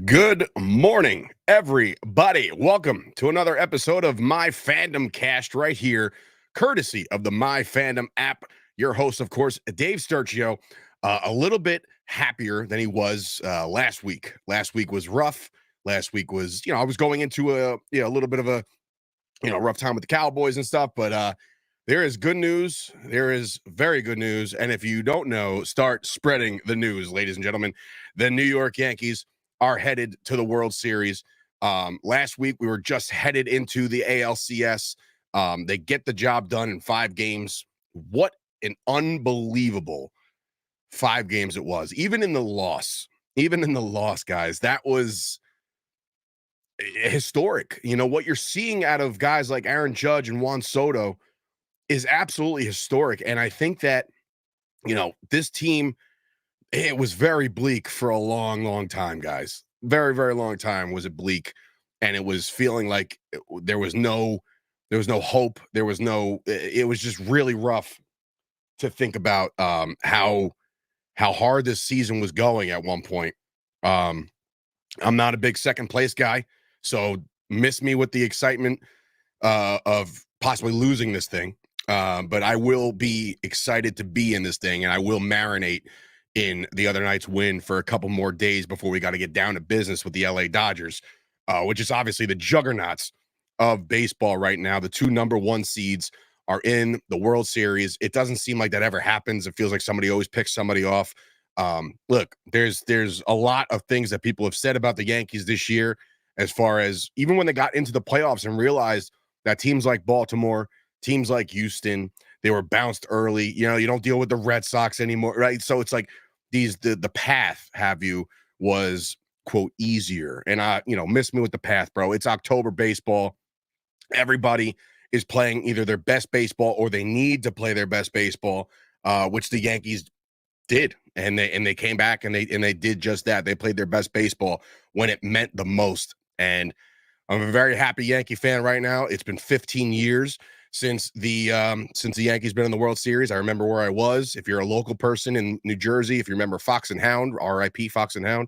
Good morning, everybody. Welcome to another episode of My Fandom Cast right here, courtesy of the My Fandom app. Your host, of course, Dave Sturcio. A little bit happier than he was last week. Last week was rough. Last week was, I was going into a little bit of a rough time with the Cowboys and stuff, but there is good news. There is very good news. And if you don't know, start spreading the news, ladies and gentlemen. The New York Yankees are headed to the World Series. Last week, we were just headed into the ALCS. They get the job done in 5 games. What an unbelievable 5 games it was. Even in the loss, guys, that was historic. What you're seeing out of guys like Aaron Judge and Juan Soto is absolutely historic. And I think that, this team, it was very bleak for a long, long time, guys. Very, very long time was it bleak. And it was feeling like there was no hope. It was just really rough to think about how hard this season was going at one point. I'm not a big second place guy, so miss me with the excitement of possibly losing this thing. But I will be excited to be in this thing, and I will marinate in the other night's win for a couple more days before we got to get down to business with the LA Dodgers, which is obviously the juggernauts of baseball right now. The 2 number 1 seeds are in the World Series. It doesn't seem like that ever happens. It feels like somebody always picks somebody off. Look, there's a lot of things that people have said about the Yankees this year, as far as even when they got into the playoffs and realized that teams like Baltimore, teams like Houston, they were bounced early. You don't deal with the Red Sox anymore, right? So it's like the path was quote easier. And miss me with the path, bro. It's October baseball. Everybody is playing either their best baseball or they need to play their best baseball, which the Yankees did. And they came back and they did just that. They played their best baseball when it meant the most. And I'm a very happy Yankee fan right now. It's been 15 years since the Yankees been in the World Series. I remember where I was. If you're a local person in New Jersey, if you remember Fox and Hound, R.I.P. Fox and Hound,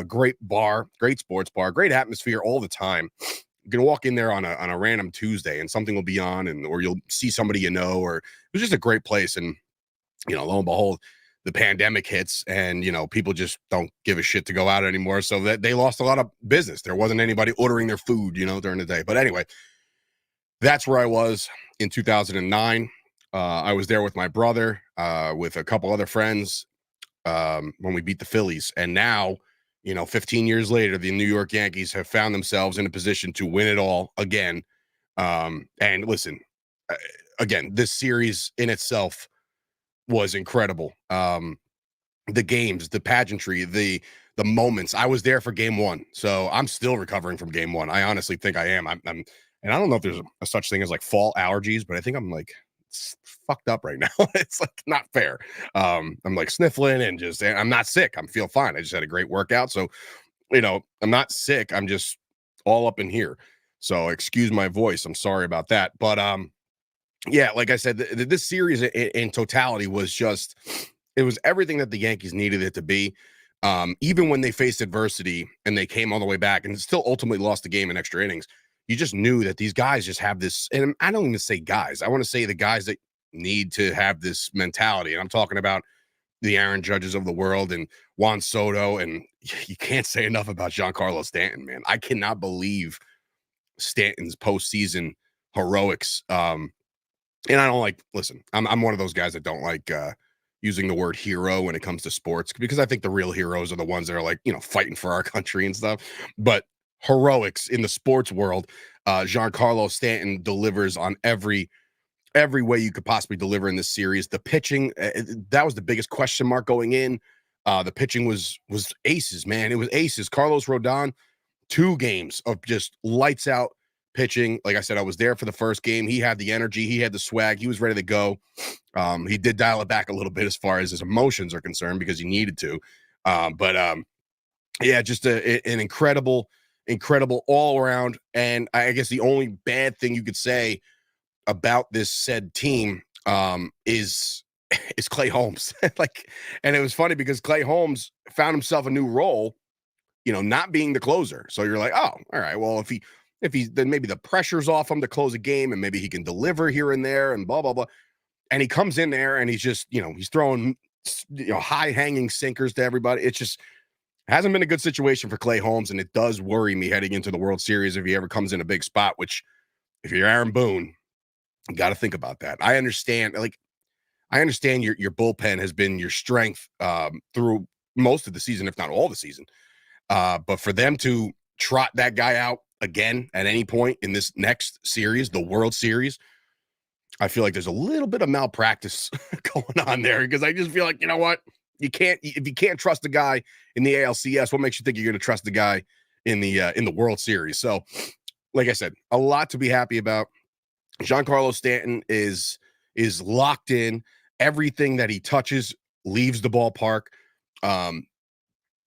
great bar, great sports bar, great atmosphere all the time. You can walk in there on a random Tuesday and something will be on, or you'll see somebody or it was just a great place. And lo and behold, the pandemic hits and people just don't give a shit to go out anymore, so that they lost a lot of business. There wasn't anybody ordering their food during the day. But anyway, that's where I was in 2009. I was there with my brother, with a couple other friends, when we beat the Phillies. And now 15 years later, the New York Yankees have found themselves in a position to win it all again. And listen, again, this series in itself was incredible. The games, the pageantry, the moments. I was there for game 1, so I'm still recovering from game 1. I honestly think I am. I'm and I don't know if there's a such thing as like fall allergies, but I think I'm like fucked up right now. It's like not fair. I'm like sniffling and I'm not sick. I feel fine. I just had a great workout, so I'm not sick. I'm just all up in here. So excuse my voice. I'm sorry about that. But yeah, like I said, this series in totality was it was everything that the Yankees needed it to be. Even when they faced adversity and they came all the way back and still ultimately lost the game in extra innings, you just knew that these guys just have this. And I don't even say guys. I want to say the guys that need to have this mentality. And I'm talking about the Aaron Judges of the world and Juan Soto. And you can't say enough about Giancarlo Stanton, man. I cannot believe Stanton's postseason heroics. And I don't listen, I'm one of those guys that don't like using the word hero when it comes to sports, because I think the real heroes are the ones that are fighting for our country and stuff. But heroics in the sports world, Giancarlo Stanton delivers on every way you could possibly deliver in this series. The pitching, that was the biggest question mark going in. The pitching was aces, man. It was aces. Carlos Rodon, 2 games of just lights out pitching. Like I said, I was there for the first game. He had the energy. He had the swag. He was ready to go. He did dial it back a little bit as far as his emotions are concerned because he needed to. But yeah, just an incredible all around. And I guess the only bad thing you could say about this said team is Clay Holmes. And it was funny because Clay Holmes found himself a new role not being the closer. So you're like, oh, all right, well, if he's then maybe the pressure's off him to close a game and maybe he can deliver here and there and blah, blah, blah. And he comes in there and he's just, he's throwing, high hanging sinkers to everybody. It's just hasn't been a good situation for Clay Holmes. And it does worry me heading into the World Series if he ever comes in a big spot, which if you're Aaron Boone, you got to think about that. I understand your bullpen has been your strength through most of the season, if not all the season. But for them to trot that guy out again at any point in this next series, the World Series, I feel like there's a little bit of malpractice going on there because I just feel like, you know what? If you can't trust the guy in the ALCS, what makes you think you're going to trust the guy in the World Series? So, like I said, a lot to be happy about. Giancarlo Stanton is locked in. Everything that he touches leaves the ballpark.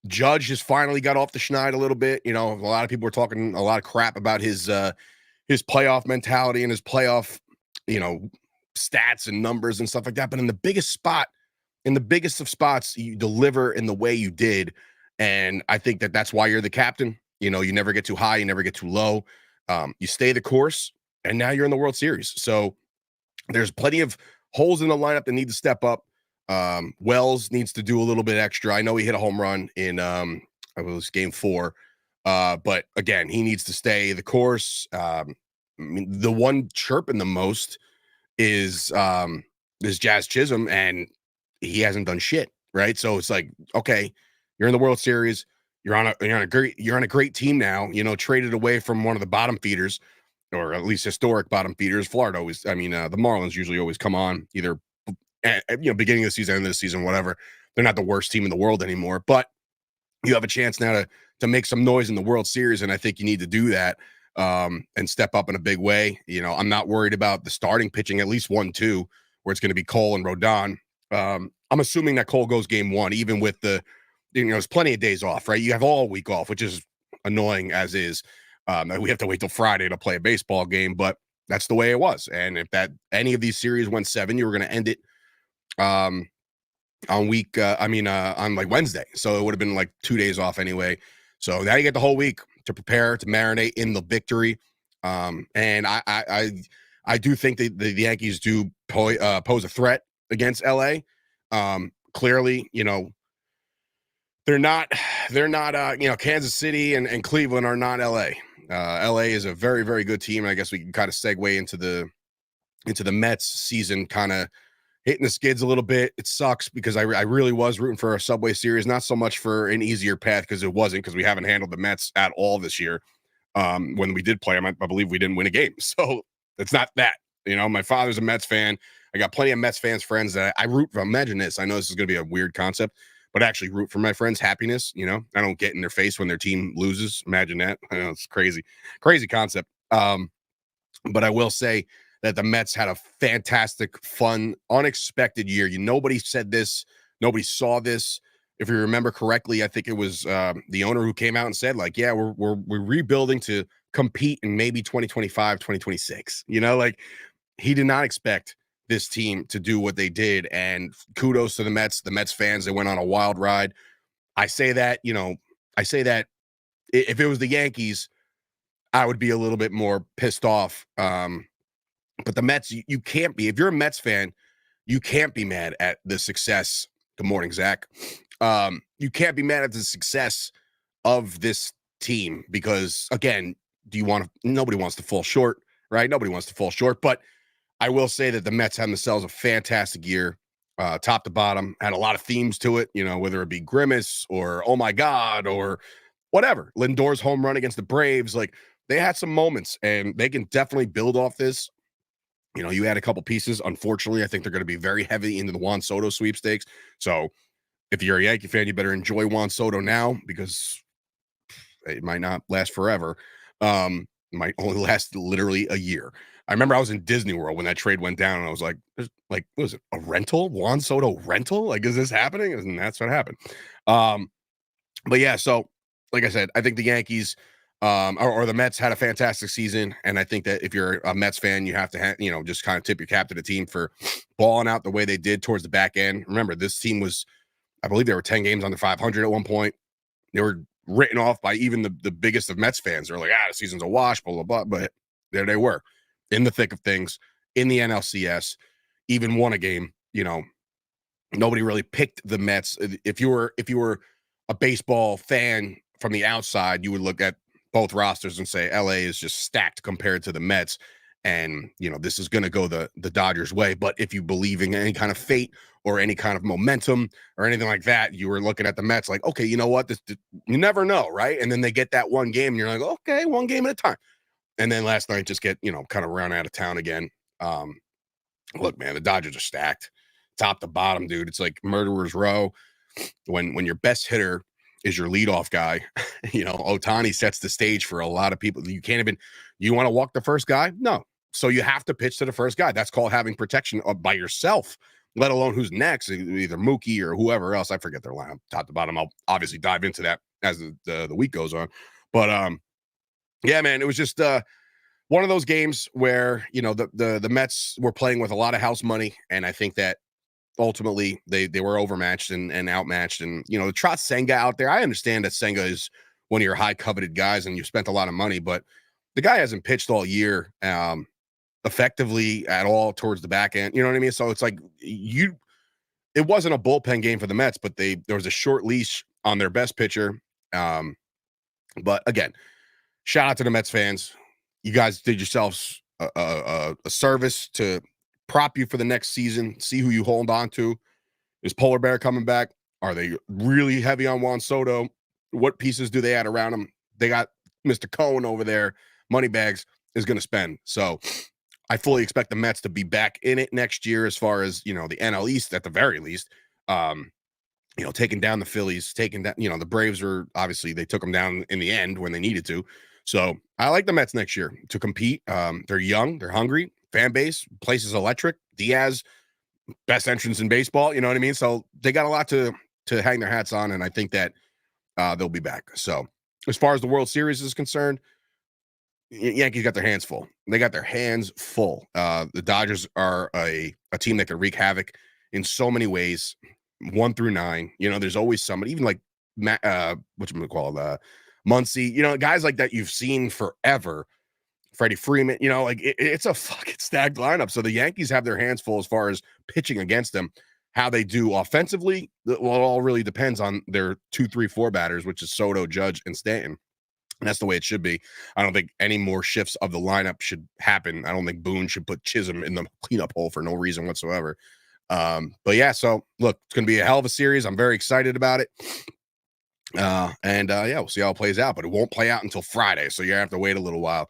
Judge has finally got off the schneid a little bit. A lot of people were talking a lot of crap about his playoff mentality and his playoff, stats and numbers and stuff like that. But in the biggest of spots, you deliver in the way you did. And I think that's why you're the captain. You never get too high, you never get too low. You stay the course, and now you're in the World Series. So there's plenty of holes in the lineup that need to step up. Wells needs to do a little bit extra. I know he hit a home run in it was game 4. But again, he needs to stay the course. The one chirping the most is Jazz Chisholm, and he hasn't done shit, right? So it's like, okay, you're in the World Series, you're on a great team now, traded away from one of the bottom feeders, or at least historic bottom feeders. Florida always, the Marlins usually always come on either beginning of the season, end of the season, whatever. They're not the worst team in the world anymore, but you have a chance now to make some noise in the World Series, and I think you need to do that and step up in a big way. I'm not worried about the starting pitching, at least 1-2, where it's going to be Cole and Rodon. I'm assuming that Cole goes game 1, even with there's plenty of days off, right? You have all week off, which is annoying as is. We have to wait till Friday to play a baseball game, but that's the way it was. And if any of these series went 7, you were going to end it on like Wednesday. So it would have been like 2 days off anyway. So now you get the whole week to prepare, to marinate in the victory. And I do think that the Yankees do pose a threat against LA. Clearly, they're not Kansas City and Cleveland are not LA. LA is a very, very good team. And I guess we can kind of segue into the Mets season, kind of hitting the skids a little bit. It sucks because I really was rooting for a Subway Series, not so much for an easier path because it wasn't, because we haven't handled the Mets at all this year. When we did play them, I believe we didn't win a game. So it's not that. My father's a Mets fan. I got plenty of Mets friends that I root for. Imagine this. I know this is going to be a weird concept, but actually root for my friends' happiness. I don't get in their face when their team loses. Imagine that. I know, it's crazy concept. But I will say that the Mets had a fantastic, fun, unexpected year. Nobody said this. Nobody saw this. If you remember correctly, I think it was the owner who came out and said, like, yeah, we're rebuilding to compete in maybe 2025, 2026. He did not expect this team to do what they did. And kudos to the Mets fans. They went on a wild ride. I say that if it was the Yankees, I would be a little bit more pissed off. But the Mets, you can't be. If you're a Mets fan, you can't be mad at the success. Good morning, Zach. You can't be mad at the success of this team because, again, nobody wants to fall short, right? Nobody wants to fall short. But I will say that the Mets had themselves a fantastic year, top to bottom, had a lot of themes to it, whether it be Grimace or Oh My God or whatever. Lindor's home run against the Braves. Like, they had some moments, and they can definitely build off this. You add a couple pieces. Unfortunately, I think they're going to be very heavy into the Juan Soto sweepstakes. So if you're a Yankee fan, you better enjoy Juan Soto now because it might not last forever. It might only last literally a year. I remember I was in Disney World when that trade went down, and I was like, what was it, a rental? Juan Soto rental? Like, is this happening? And that's what happened. But yeah, so like I said, I think the Yankees or the Mets had a fantastic season. And I think that if you're a Mets fan, you have to, just kind of tip your cap to the team for balling out the way they did towards the back end. Remember, this team was, I believe they were 10 games under 500 at one point. They were written off by even the biggest of Mets fans. They're like, the season's a wash, blah, blah, blah. But there they were in the thick of things in the NLCS, even won a game. Nobody really picked the Mets. If you were a baseball fan from the outside, you would look at both rosters and say LA is just stacked compared to the Mets. And, this is going to go the Dodgers way. But if you believe in any kind of fate or any kind of momentum or anything like that, you were looking at the Mets like, okay, you know what? You never know, right? And then they get that one game and you're like, okay, one game at a time. And then last night just get, kind of run out of town again. Look, man, the Dodgers are stacked top to bottom, dude. It's like murderer's row. When your best hitter is your leadoff guy, Ohtani sets the stage for a lot of people. You want to walk the first guy? No. So you have to pitch to the first guy. That's called having protection by yourself, let alone who's next, either Mookie or whoever else. I forget their lineup top to bottom. I'll obviously dive into that as the week goes on. But yeah, man, it was just one of those games where, the Mets were playing with a lot of house money. And I think that ultimately they were overmatched and outmatched. And, to trot Senga out there, I understand that Senga is one of your high coveted guys and you spent a lot of money, but the guy hasn't pitched all year effectively at all towards the back end. You know what I mean? So it's like it wasn't a bullpen game for the Mets, but there was a short leash on their best pitcher. But again, shout out to the Mets fans. You guys did yourselves a service to prop you for the next season. See who you hold on to. Is Polar Bear coming back? Are they really heavy on Juan Soto? What pieces do they add around him? They got Mr. Cohen over there. Moneybags is going to spend. So I fully expect the Mets to be back in it next year as far as, the NL East at the very least. Taking down the Phillies, taking down, the Braves were obviously they took them down in the end when they needed to. So I like the Mets next year to compete. They're young, they're hungry, fan base, place is electric. Diaz, best entrance in baseball, you know what I mean? So they got a lot to hang their hats on, and I think that they'll be back. So as far as the World Series is concerned, Yankees got their hands full. They got their hands full. The Dodgers are a team that can wreak havoc in so many ways, 1 through 9. There's always somebody, even like whatchamacallit, Muncy, guys like that you've seen forever. Freddie Freeman, it's a fucking stacked lineup. So the Yankees have their hands full as far as pitching against them. How they do offensively, well, it all really depends on their 2, 3, 4 batters, which is Soto, Judge, and Stanton. And that's the way it should be. I don't think any more shifts of the lineup should happen. I don't think Boone should put Chisholm in the cleanup hole for no reason whatsoever. But yeah, so look, it's going to be a hell of a series. I'm very excited about it. Yeah, we'll see how it plays out, but it won't play out until Friday. So you have to wait a little while.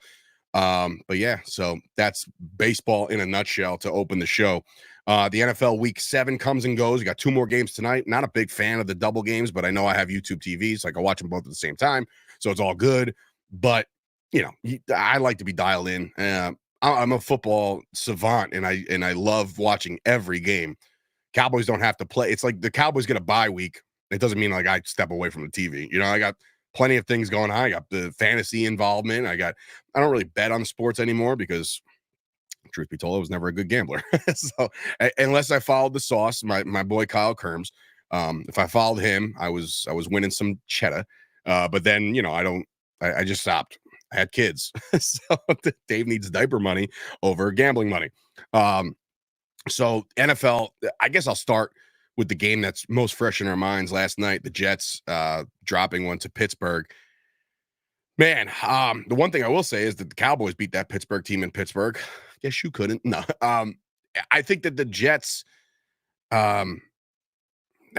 But yeah, so that's baseball in a nutshell to open the show. The NFL week 7 comes and goes. You got 2 more games tonight. Not a big fan of the double games, but I know I have YouTube TVs, so I can watch them both at the same time. So it's all good. But, I like to be dialed in. I'm a football savant, and I love watching every game. Cowboys don't have to play. It's like the Cowboys get a bye week. It doesn't mean like I step away from the TV. I got plenty of things going on. I got the fantasy involvement. I don't really bet on sports anymore because, truth be told, I was never a good gambler. So unless I followed the sauce, my boy Kyle Kerms, if I followed him, I was winning some cheddar. But then, I just stopped. I had kids. So Dave needs diaper money over gambling money. So NFL, I guess I'll start with the game that's most fresh in our minds last night, the Jets dropping one to Pittsburgh. Man, the one thing I will say is that the Cowboys beat that Pittsburgh team in Pittsburgh. Guess you couldn't. No. I think that the Jets, they're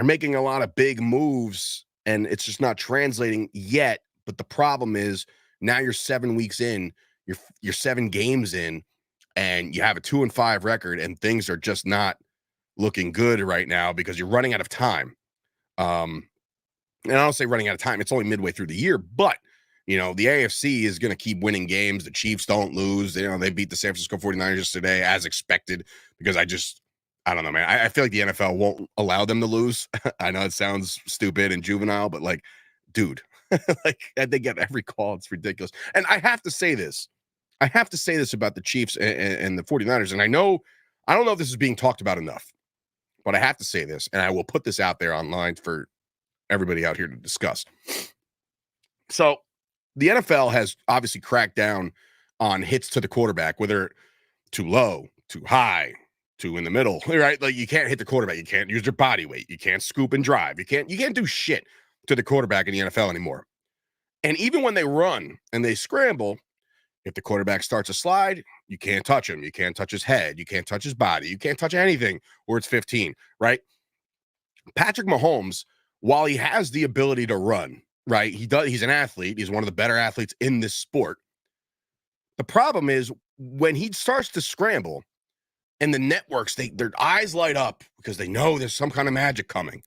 making a lot of big moves, and it's just not translating yet. But the problem is now you're 7 weeks in, you're 7 games in, and you have a 2-5 record, and things are just not looking good right now because you're running out of time. And I don't say running out of time. It's only midway through the year, but the AFC is going to keep winning games. The Chiefs don't lose. They beat the San Francisco 49ers today as expected because I don't know, man. I feel like the NFL won't allow them to lose. I know it sounds stupid and juvenile, but like, dude, like they get every call. It's ridiculous. And I have to say this about the Chiefs and the 49ers. And I don't know if this is being talked about enough, but I have to say this, and I will put this out there online for everybody out here to discuss. So the NFL has obviously cracked down on hits to the quarterback, whether too low, too high, too in the middle, right? Like you can't hit the quarterback. You can't use your body weight. You can't scoop and drive. You can't do shit to the quarterback in the NFL anymore. And even when they run and they scramble, if the quarterback starts to slide, you can't touch him. You can't touch his head. You can't touch his body. You can't touch anything where it's 15, right? Patrick Mahomes, while he has the ability to run, right? He's an athlete. He's one of the better athletes in this sport. The problem is when he starts to scramble and the networks, their eyes light up because they know there's some kind of magic coming.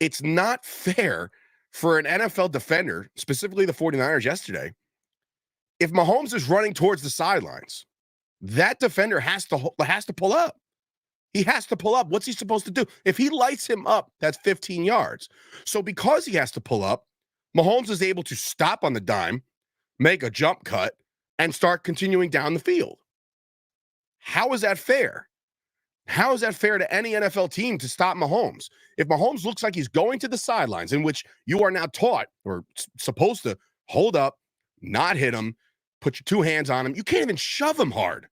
It's not fair for an NFL defender, specifically the 49ers yesterday. If Mahomes is running towards the sidelines, that defender has to pull up. He has to pull up. What's he supposed to do? If he lights him up, that's 15 yards. So because he has to pull up, Mahomes is able to stop on the dime, make a jump cut, and start continuing down the field. How is that fair? How is that fair to any NFL team to stop Mahomes? If Mahomes looks like he's going to the sidelines, in which you are now taught or supposed to hold up, not hit him, put your two hands on him, you can't even shove him hard.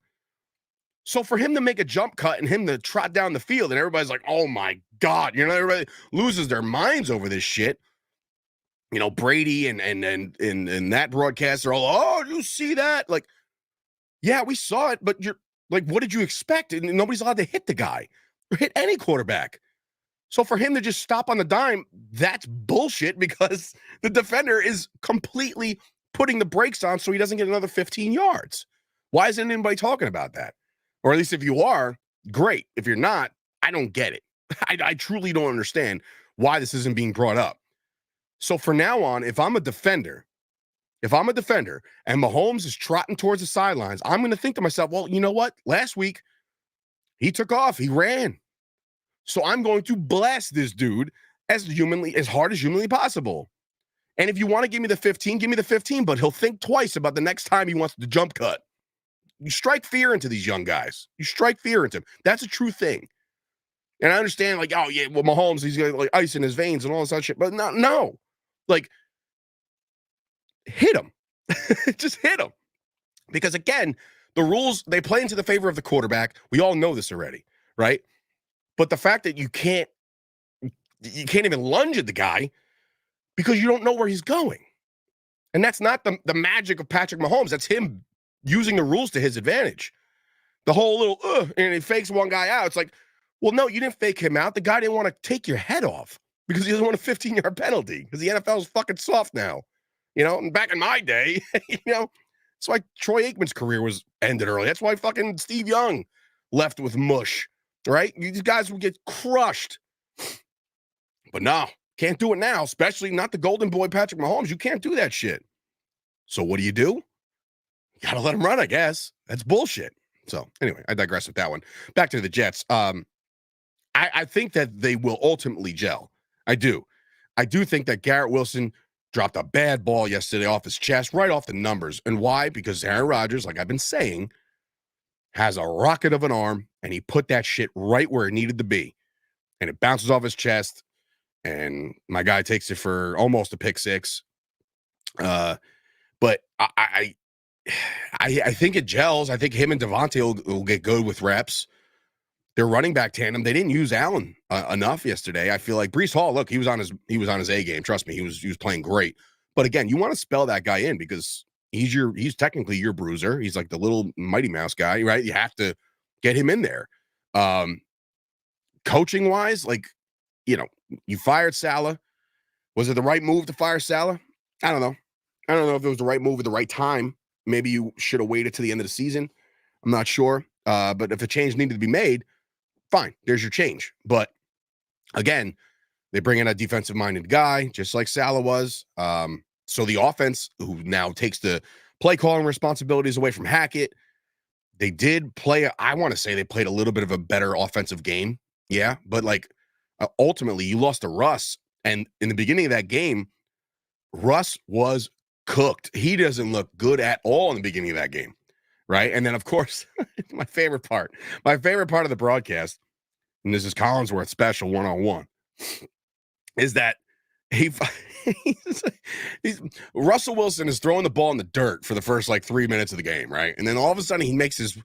So for him to make a jump cut and him to trot down the field and everybody's like, oh my God, everybody loses their minds over this shit. Brady and that broadcast are all, oh, you see that? Like, yeah, we saw it, but you're like, what did you expect? And nobody's allowed to hit the guy or hit any quarterback. So for him to just stop on the dime, that's bullshit because the defender is completely putting the brakes on so he doesn't get another 15 yards. Why isn't anybody talking about that? Or at least if you are, great. If you're not, I don't get it. I truly don't understand why this isn't being brought up. So for now on, if I'm a defender and Mahomes is trotting towards the sidelines, I'm going to think to myself, well, you know what? Last week, he took off. He ran. So I'm going to blast this dude as hard as humanly possible. And if you want to give me the 15, give me the 15, but he'll think twice about the next time he wants to jump cut. You strike fear into these young guys. You strike fear into them. That's a true thing. And I understand, like, oh, yeah, well, Mahomes, he's got like ice in his veins and all this other shit. But no. Like, hit him. Just hit him. Because, again, the rules, they play into the favor of the quarterback. We all know this already, right? But the fact that you can't even lunge at the guy because you don't know where he's going. And that's not the magic of Patrick Mahomes. That's him using the rules to his advantage. The whole little, and he fakes one guy out. It's like, well, no, you didn't fake him out. The guy didn't want to take your head off because he doesn't want a 15-yard penalty because the NFL is fucking soft now. And back in my day, that's why Troy Aikman's career was ended early. That's why fucking Steve Young left with mush, right? These guys would get crushed. But no, can't do it now, especially not the golden boy Patrick Mahomes. You can't do that shit. So what do? You gotta let him run, I guess. That's bullshit. So anyway, I digress with that one. Back to the Jets. I think that they will ultimately gel. I do think that Garrett Wilson dropped a bad ball yesterday off his chest, right off the numbers. And why? Because Aaron Rodgers, like I've been saying, has a rocket of an arm, and he put that shit right where it needed to be. And it bounces off his chest, and my guy takes it for almost a pick six. But I think it gels. I think him and Devontae will get good with reps. Their running back tandem, they didn't use Allen enough yesterday. I feel like Breece Hall, look, he was on his A game. Trust me, he was playing great. But again, you want to spell that guy in because he's technically your bruiser. He's like the little Mighty Mouse guy, right? You have to get him in there. Coaching wise, like, you fired Saleh. Was it the right move to fire Saleh? I don't know. I don't know if it was the right move at the right time. Maybe you should have waited to the end of the season. I'm not sure. But if a change needed to be made, fine, there's your change. But again, they bring in a defensive-minded guy, just like Saleh was. So the offense, who now takes the play calling responsibilities away from Hackett, they did play. I want to say they played a little bit of a better offensive game. Yeah, but ultimately, you lost to Russ. And in the beginning of that game, Russ was cooked. He doesn't look good at all in the beginning of that game. Right. And then, of course, my favorite part of the broadcast, and this is Collinsworth special one-on-one, is that He he's, he's Russell Wilson is throwing the ball in the dirt for the first like 3 minutes of the game, right? And then all of a sudden he makes his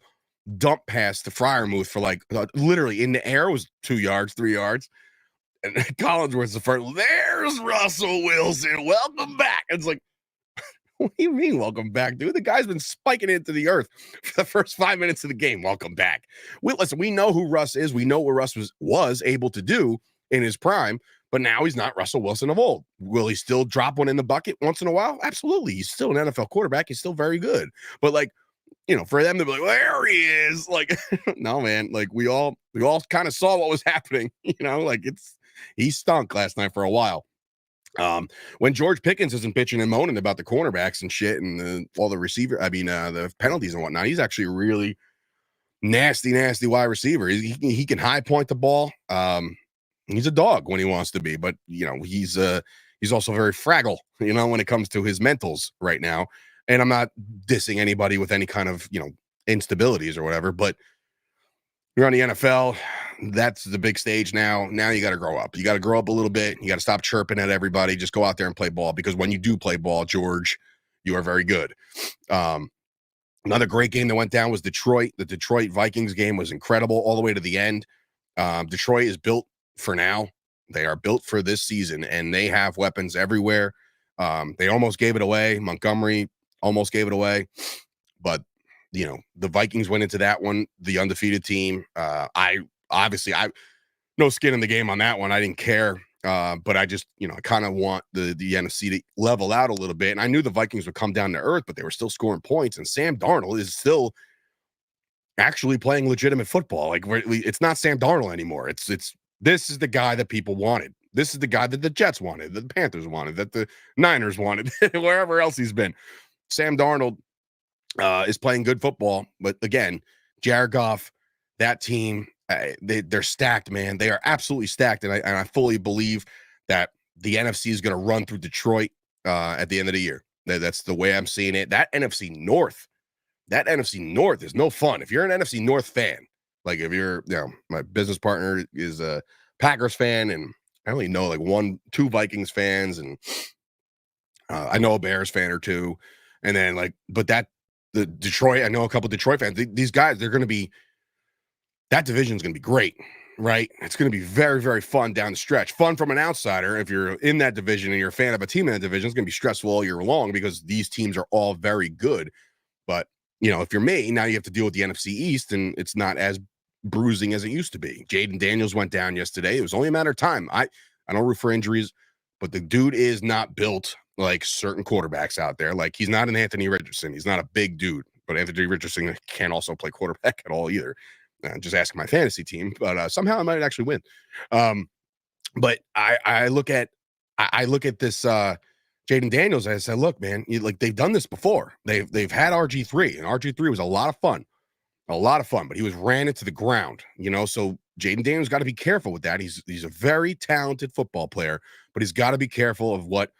dump pass to Fryermuth for like literally in the air, was 2 yards, 3 yards. And Collinsworth's the first. There's Russell Wilson. Welcome back. It's like, what do you mean, welcome back, dude? The guy's been spiking into the earth for the first 5 minutes of the game. Welcome back. Listen, we know who Russ is. We know what Russ was able to do in his prime, but now he's not Russell Wilson of old. Will he still drop one in the bucket once in a while? Absolutely. He's still an NFL quarterback. He's still very good. But like, for them to be like, there he is. Like, no, man. Like we all kind of saw what was happening. Like he stunk last night for a while. When George Pickens isn't bitching and moaning about the cornerbacks and shit and all the the penalties and whatnot, he's actually a really nasty wide receiver. He can high point the ball. He's a dog when he wants to be, but he's also very fragile, when it comes to his mentals right now. And I'm not dissing anybody with any kind of, instabilities or whatever, but you're on the NFL. That's the big stage now. Now you got to grow up. You got to grow up a little bit. You got to stop chirping at everybody. Just go out there and play ball, because when you do play ball, George, you are very good. Another great game that went down was Detroit. The Detroit Vikings game was incredible all the way to the end. Detroit is built for now. They are built for this season, and they have weapons everywhere. They almost gave it away. Montgomery almost gave it away, but the Vikings went into that one, the undefeated team. I no skin in the game on that one. I didn't care. But I just, I kind of want the NFC to level out a little bit. And I knew the Vikings would come down to earth, but they were still scoring points. And Sam Darnold is still actually playing legitimate football. Like it's not Sam Darnold anymore. This is the guy that people wanted. This is the guy that the Jets wanted, that the Panthers wanted, that the Niners wanted, wherever else he's been. Sam Darnold is playing good football. But again, Jared Goff, that team, they're stacked, man. They are absolutely stacked. And I fully believe that the NFC is going to run through Detroit at the end of the year. That's the way I'm seeing it. That NFC North is no fun. If you're an NFC North fan, like if you're, my business partner is a Packers fan, and I only know like 1-2 Vikings fans, and I know a Bears fan or two. And then the Detroit, I know a couple Detroit fans. These guys, that division is going to be great, right? It's going to be very, very fun down the stretch. Fun from an outsider. If you're in that division and you're a fan of a team in that division, it's going to be stressful all year long, because these teams are all very good. But, if you're me, now you have to deal with the NFC East, and it's not as bruising as it used to be. Jaden Daniels went down yesterday. It was only a matter of time. I don't root for injuries, but the dude is not built like certain quarterbacks out there. Like, he's not an Anthony Richardson. He's not a big dude, but Anthony Richardson can't also play quarterback at all either. Just ask my fantasy team, but somehow I might actually win. But I look at this Jaden Daniels. I said, look, man, they've done this before. They've had RG3, and RG3 was a lot of fun, but he was ran into the ground, So Jaden Daniels got to be careful with that. He's a very talented football player, but he's got to be careful of what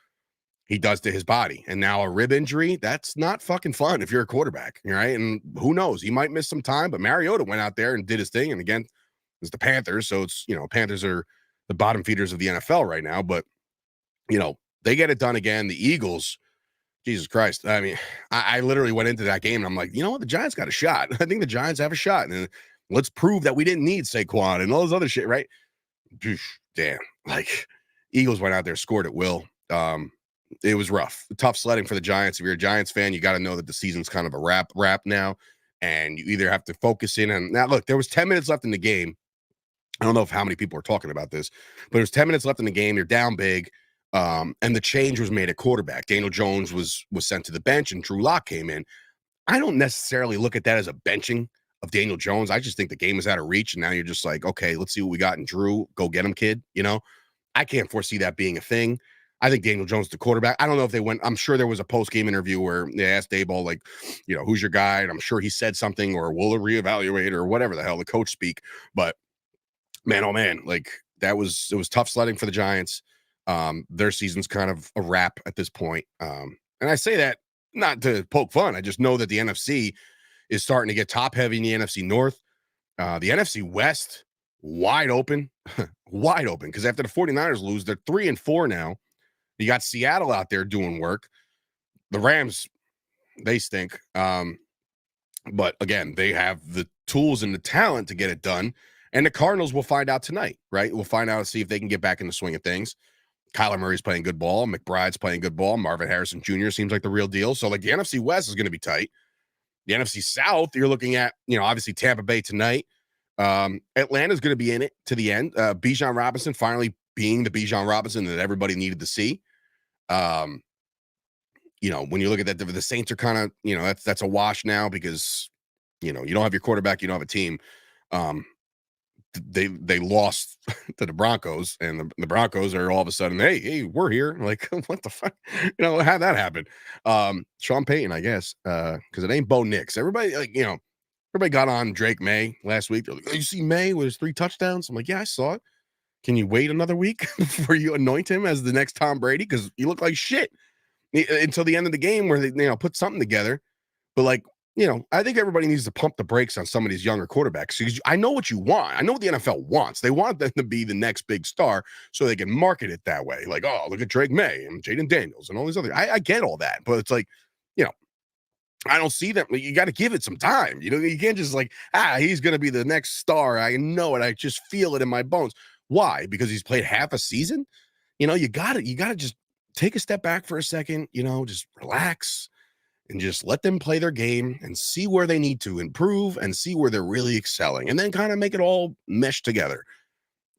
he does to his body. And now a rib injury, that's not fucking fun if you're a quarterback, right? And who knows? He might miss some time, but Mariota went out there and did his thing. And again, it's the Panthers. So it's, Panthers are the bottom feeders of the NFL right now. But, they get it done again. The Eagles, Jesus Christ. I mean, I literally went into that game and I'm like, what? The Giants got a shot. I think the Giants have a shot. And let's prove that we didn't need Saquon and all this other shit, right? Damn. Like, Eagles went out there, scored at will. It was rough. Tough sledding for the Giants. If you're a Giants fan, you got to know that the season's kind of a wrap now. And you either have to focus in on now. Look, there was 10 minutes left in the game. I don't know how many people are talking about this, but there's 10 minutes left in the game. You're down big. And the change was made at quarterback. Daniel Jones was sent to the bench, and Drew Lock came in. I don't necessarily look at that as a benching of Daniel Jones. I just think the game is out of reach. And now you're just like, okay, let's see what we got in Drew. Go get him, kid. I can't foresee that being a thing. I think Daniel Jones, the quarterback. I don't know if they went. I'm sure there was a post-game interview where they asked Daboll, like, who's your guy? And I'm sure he said something, or will it reevaluate, or whatever the hell the coach speak. But man, oh man, like it was tough sledding for the Giants. Their season's kind of a wrap at this point. And I say that not to poke fun. I just know that the NFC is starting to get top heavy in the NFC North. The NFC West, wide open, wide open. Because after the 49ers lose, they're 3-4 now. You got Seattle out there doing work. The Rams, they stink. But again, they have the tools and the talent to get it done. And the Cardinals will find out tonight, right? We'll find out and see if they can get back in the swing of things. Kyler Murray's playing good ball. McBride's playing good ball. Marvin Harrison Jr. seems like the real deal. So, like, the NFC West is going to be tight. The NFC South, you're looking at, obviously Tampa Bay tonight. Atlanta's going to be in it to the end. Bijan Robinson finally being the Bijan Robinson that everybody needed to see. When you look at that, the Saints are kind of, that's a wash now because, you don't have your quarterback, you don't have a team. They lost to the Broncos, and the Broncos are all of a sudden, hey, we're here. Like, what the fuck? How'd that happen? Sean Payton, I guess, because it ain't Bo Nix. Everybody, everybody got on Drake May last week. They're like, oh, you see May with his 3 touchdowns? I'm like, yeah, I saw it. Can you wait another week before you anoint him as the next Tom Brady? Because you look like shit until the end of the game where they, put something together. But like, I think everybody needs to pump the brakes on some of these younger quarterbacks. Because I know what you want. I know what the NFL wants. They want them to be the next big star so they can market it that way. Like, oh, look at Drake May and Jaden Daniels and all these other. I get all that, but it's like, I don't see them. You got to give it some time. You can't just like, he's going to be the next star. I know it. I just feel it in my bones. Why? Because he's played half a season. You got to just take a step back for a second. Just relax. And just let them play their game and see where they need to improve and see where they're really excelling. And then kind of make it all mesh together.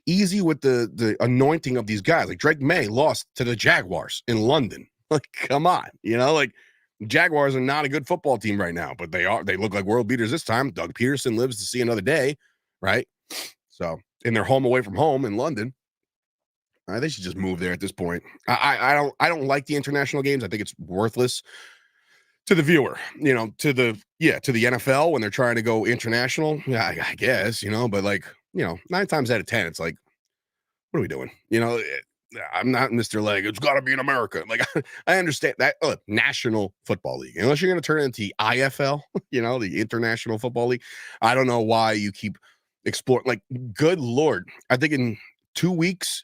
Easy with the anointing of these guys. Like Drake May lost to the Jaguars in London. Like, come on. Jaguars are not a good football team right now, but they look like world beaters this time. Doug Peterson lives to see another day, right? So, in their home away from home in London. They should just move there at this point. I don't like the international games. I think it's worthless. To the viewer, to the NFL when they're trying to go international, yeah, I guess, but like, 9 times out of 10, it's like, what are we doing? I'm not Mr. Leg. It's got to be in America. Like, I understand that. National Football League, unless you're going to turn it into the IFL, the International Football League. I don't know why you keep exploring. Like, good Lord, I think in 2 weeks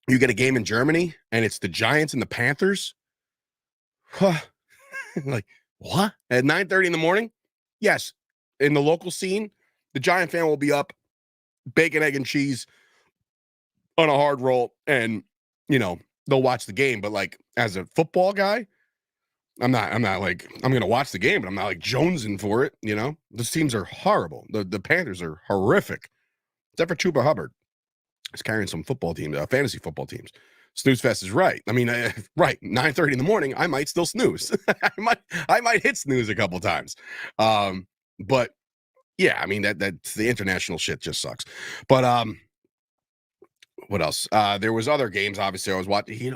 you get a game in Germany, and it's the Giants and the Panthers. Huh. Like, what? At 9:30 in the morning? Yes. In the local scene, the Giant fan will be up, bacon, egg, and cheese on a hard roll, and, they'll watch the game. But, like, as a football guy, I'm not like, I'm going to watch the game, but I'm not, like, jonesing for it, Those teams are horrible. The Panthers are horrific. Except for Chuba Hubbard. He's carrying some football teams, fantasy football teams. Snooze Fest is right. I mean, right, 9:30 in the morning, I might still snooze. I might hit snooze a couple times. But yeah, I mean, that's the international shit just sucks. But what else? There was other games, obviously, I was watching.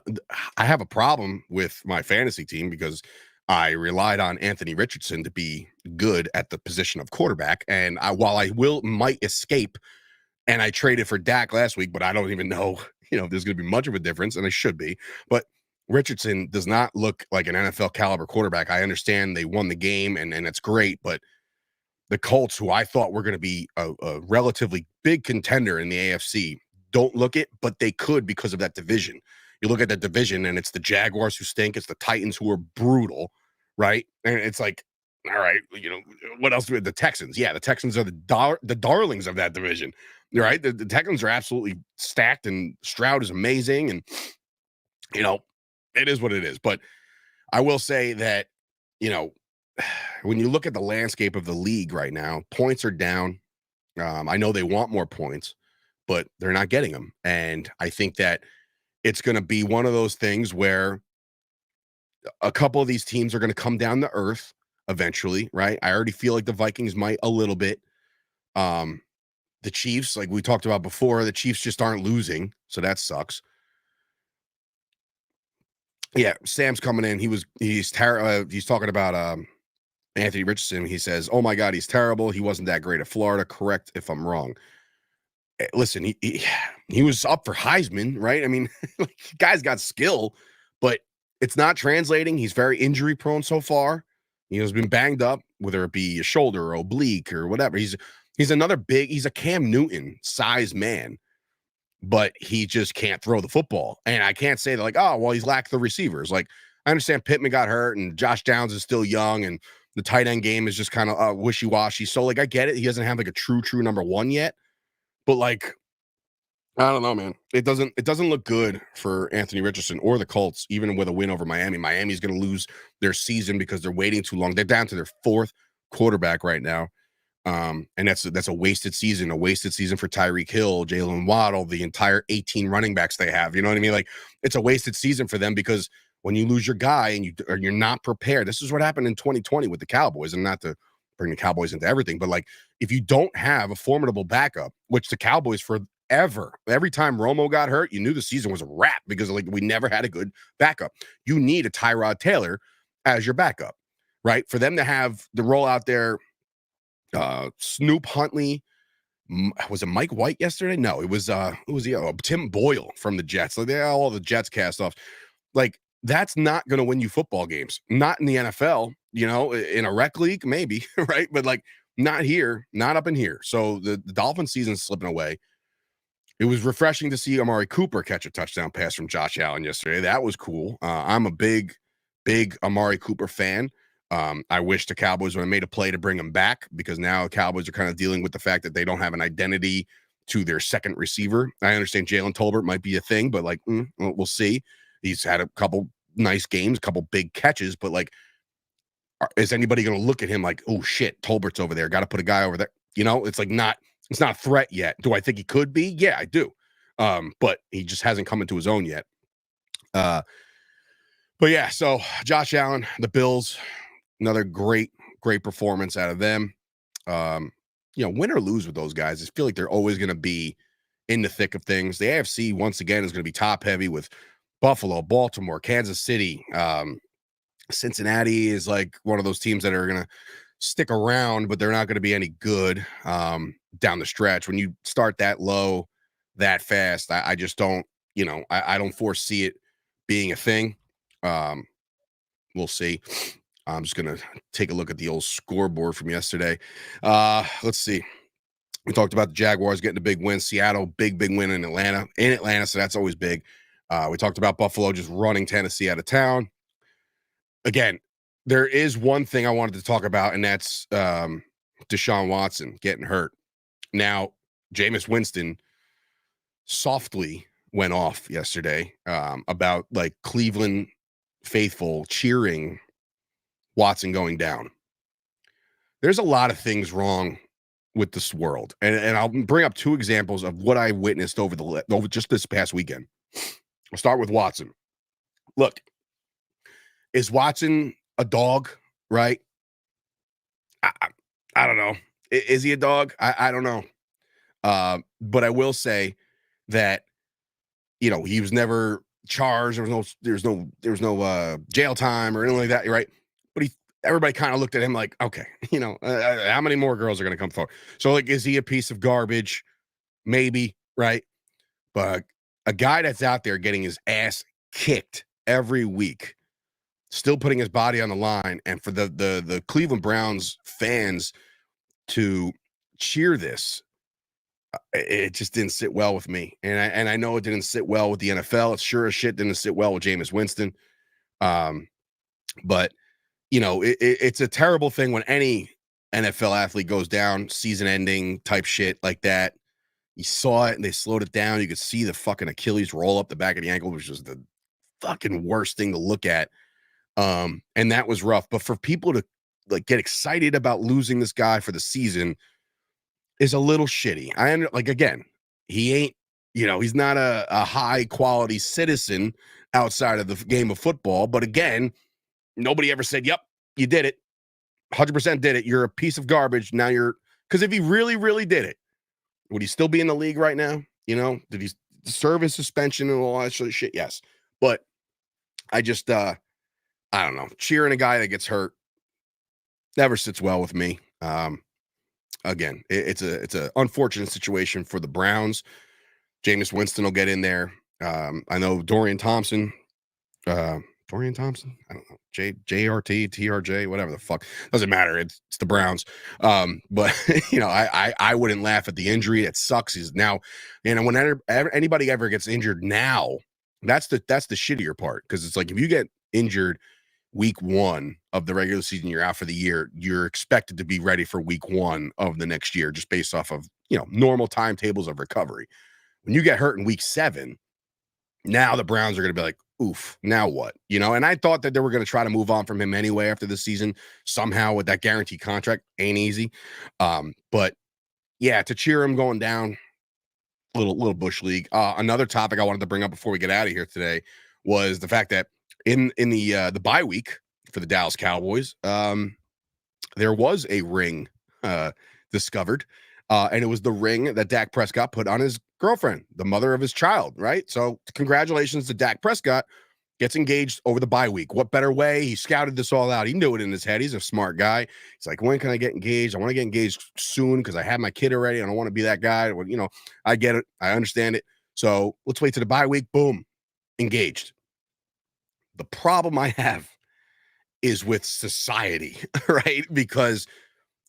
I have a problem with my fantasy team because I relied on Anthony Richardson to be good at the position of quarterback. And while I might escape, and I traded for Dak last week, but I don't even know, if there's going to be much of a difference, and I should be. But Richardson does not look like an NFL caliber quarterback. I understand they won the game, and it's great, but the Colts, who I thought were going to be a relatively big contender in the AFC, don't look it, but they could because of that division. You look at that division, and it's the Jaguars who stink. It's the Titans who are brutal, right? And it's like, all right, what else do we have? The Texans. Yeah, the Texans are the darlings of that division, right? The Texans are absolutely stacked, and Stroud is amazing, and it is what it is. But I will say that, when you look at the landscape of the league right now, points are down. I know they want more points, but they're not getting them, and I think that it's going to be one of those things where a couple of these teams are going to come down to earth eventually, right? I already feel like the Vikings might a little bit. The Chiefs, like we talked about before, the Chiefs just aren't losing, so that sucks. Yeah, Sam's coming in. He's talking about Anthony Richardson. He says, "Oh my God, he's terrible. He wasn't that great at Florida." Correct if I'm wrong. Listen, he was up for Heisman, right? I mean, guy's got skill, but it's not translating. He's very injury prone so far. He's been banged up, whether it be a shoulder or oblique or whatever. He's a Cam Newton size man. but he just can't throw the football. And I can't say that like, oh, well, he's lacked the receivers. Like, I understand Pittman got hurt and Josh Downs is still young and the tight end game is just kind of wishy-washy. So like, I get it. He doesn't have like a true number one yet, but like, I don't know, man. It doesn't look good for Anthony Richardson or the Colts, even with a win over Miami. Miami's going to lose their season because they're waiting too long. They're down to their fourth quarterback right now. And that's a wasted season for Tyreek Hill, Jalen Waddle, the entire 18 running backs they have. You know what I mean? Like, it's a wasted season for them because when you lose your guy and you're not prepared, this is what happened in 2020 with the Cowboys, and not to bring the Cowboys into everything, but like, if you don't have a formidable backup, which the Cowboys every time Romo got hurt, you knew the season was a wrap because like we never had a good backup. You need a Tyrod Taylor as your backup, right? For them to have the roll out there, Snoop Huntley, was it Mike White yesterday? No, it was Tim Boyle from the Jets. Like, they all the Jets cast off. Like, that's not going to win you football games. Not in the NFL, you know, in a rec league, maybe, right? But like, not here, not up in here. So the Dolphins season's slipping away. It was refreshing to see Amari Cooper catch a touchdown pass from Josh Allen yesterday. That was cool. I'm a big Amari Cooper fan. I wish the Cowboys would have made a play to bring him back, because now the Cowboys are kind of dealing with the fact that they don't have an identity to their second receiver. I understand Jalen Tolbert might be a thing, but like, we'll see. He's had a couple nice games, a couple big catches, but like, is anybody going to look at him like, oh shit, Tolbert's over there, got to put a guy over there? You know, it's like it's not a threat yet. Do I think he could be? Yeah, I do. But he just hasn't come into his own yet. But yeah, so Josh Allen, the Bills, another great performance out of them. You know, win or lose with those guys, I feel like they're always going to be in the thick of things. The AFC, once again, is going to be top heavy with Buffalo, Baltimore, Kansas City. Cincinnati is like one of those teams that are going to stick around, but they're not going to be any good down the stretch. When you start that low, that fast, I just don't, you know, I don't foresee it being a thing. We'll see. I'm just going to take a look at the old scoreboard from yesterday. Let's see. We talked about the Jaguars getting a big win. Seattle, big win in Atlanta. So that's always big. We talked about Buffalo just running Tennessee out of town. Again, there is one thing I wanted to talk about, and that's Deshaun Watson getting hurt. Now, Jameis Winston softly went off yesterday about like Cleveland faithful cheering Watson going down. There's a lot of things wrong with this world, and I'll bring up two examples of what I witnessed over just this past weekend. I'll start with Watson. Look, is Watson a dog, right? I don't know. Is he a dog? I don't know. But I will say that, you know, he was never charged. There was no jail time or anything like that, right? But everybody kind of looked at him like, okay, you know, how many more girls are going to come forward? So like, is he a piece of garbage? Maybe, right? But a guy that's out there getting his ass kicked every week, still putting his body on the line, and for the Cleveland Browns fans to cheer this, it just didn't sit well with me. And I know it didn't sit well with the NFL. It sure as shit didn't sit well with Jameis Winston. But you know, it's a terrible thing when any NFL athlete goes down, season-ending type shit like that. You saw it, and they slowed it down. You could see the fucking Achilles roll up the back of the ankle, which was the fucking worst thing to look at. And that was rough. But for people to like get excited about losing this guy for the season is a little shitty. Again, he ain't, you know, he's not a high quality citizen outside of the game of football. But again, nobody ever said, yep, you did it. 100% did it. You're a piece of garbage. Now because if he really, really did it, would he still be in the league right now? You know, did he serve his suspension and all that sort of shit? Yes. But I just, I don't know. Cheering a guy that gets hurt never sits well with me. Again, it's a unfortunate situation for the Browns. Jameis Winston will get in there. I know Dorian Thompson. I don't know. JRT, TRJ, whatever the fuck. Doesn't matter. It's the Browns. But I wouldn't laugh at the injury. It sucks. He's now, whenever anybody ever gets injured now, that's the shittier part. Because it's like if you get injured week 1 of the regular season, you're out for the year, you're expected to be ready for week 1 of the next year, just based off of normal timetables of recovery. When you get hurt in week 7, now the Browns are going to be like, oof, now what? And I thought that they were going to try to move on from him anyway after the season, somehow with that guaranteed contract. Ain't easy. But yeah, to cheer him going down, little bush league. Another topic I wanted to bring up before we get out of here today was the fact that in the bye week for the Dallas Cowboys, there was a ring discovered. And it was the ring that Dak Prescott put on his girlfriend, the mother of his child, right? So congratulations to Dak Prescott. Gets engaged over the bye week. What better way? He scouted this all out. He knew it in his head. He's a smart guy. He's like, when can I get engaged? I want to get engaged soon because I have my kid already. I don't want to be that guy. Well, I get it. I understand it. So let's wait to the bye week. Boom, engaged. The problem I have is with society, right? Because